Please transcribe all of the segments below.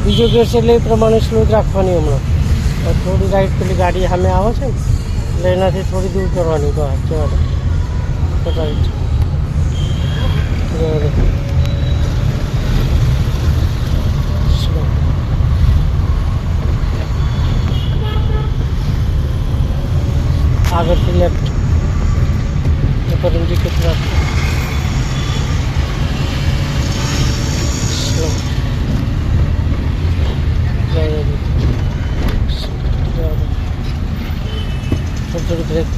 બીજો ગેર છે એટલે એ પ્રમાણે સ્લો જ રાખવાની હમણાં. થોડી રાઈટ પેલી ગાડી સામે આવે છે ને એટલે એનાથી થોડી દૂર કરવાની. તો જવા દે રાઈટ જવા દે. સ્લો આગળથી લેફ્ટ ઉપર ઇન્ડિકેટ રાખ. સ્લો થોડી બ્રેક.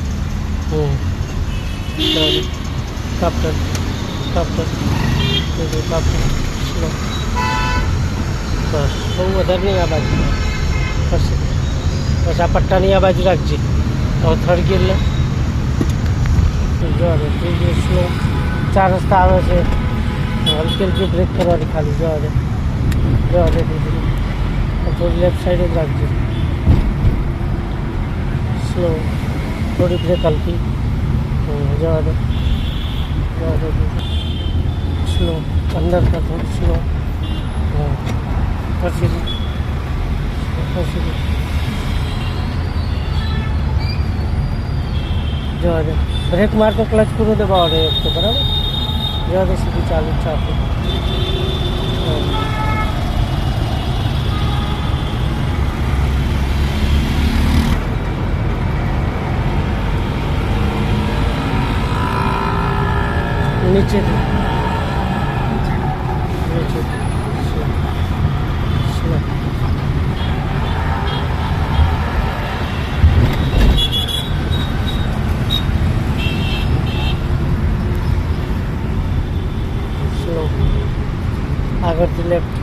કાપટર કાપટર કાપટર. સ્લો બસ બહુ વધારે નહીં આ બાજુ. બસ આ પટ્ટાની આ બાજુ રાખજે. હવે થર્ડ ગિયર લે. જવા દે. ત્રીજું સ્લો. 4 રસ્તા આવે છે. હલકી હલકી બ્રેક કરવાની ખાલી. જવા દે જવા દે. થોડી લેફ્ટ સાઈડ જ રાખજો. સ્લો થોડી બ્રેક હલકી. જવા દે જવા દે. સ્લો અંદર કર થોડું. સ્લો પછી જવા દે. બ્રેક માર તો ક્લચ પૂરો દબાવવાનો એક તો બરાબર. જવા દે સીધી ચાલુ જ છે આપણે. નીચેથી સ્લો સ્લો આગળથી લેફ્ટ.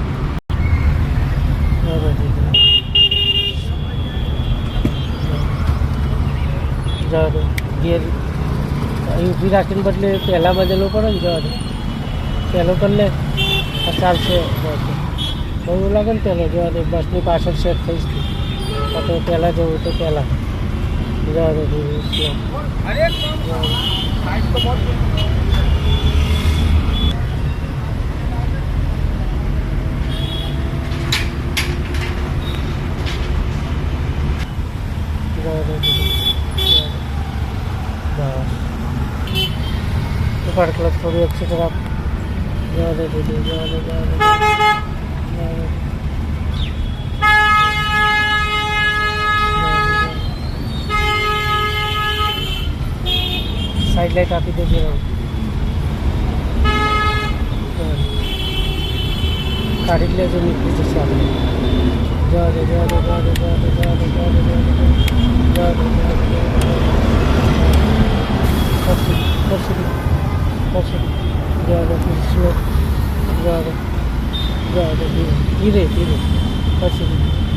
જવા દે. ગિયર અહીં ઊભી રાખીને બદલે પહેલાં બદલવું પડે ને. જવા દે પહેલો કરી લે. આ ચાલશે. બહુ લાગે ને પહેલો. જવા દે. બસની પાછળ સેટ થઈશ તો પહેલાં જવું તો પહેલાં. જવા દે. સ્લો ઉપર ક્લચ થોડું એક્સિટર આપ. જવા દે દીદી. જવા દે જવા દે. સાઈડ લાઈટ આપી દેજે. કાઢી લેજો. નીકળી જશે આપણે. જવા દે જવા દે જવા દે જવા દે જવા દે જવા દે જવા દે પછી જવા દે. સ્લો જવા દે જવા દે. ધીરે ધીરે પછી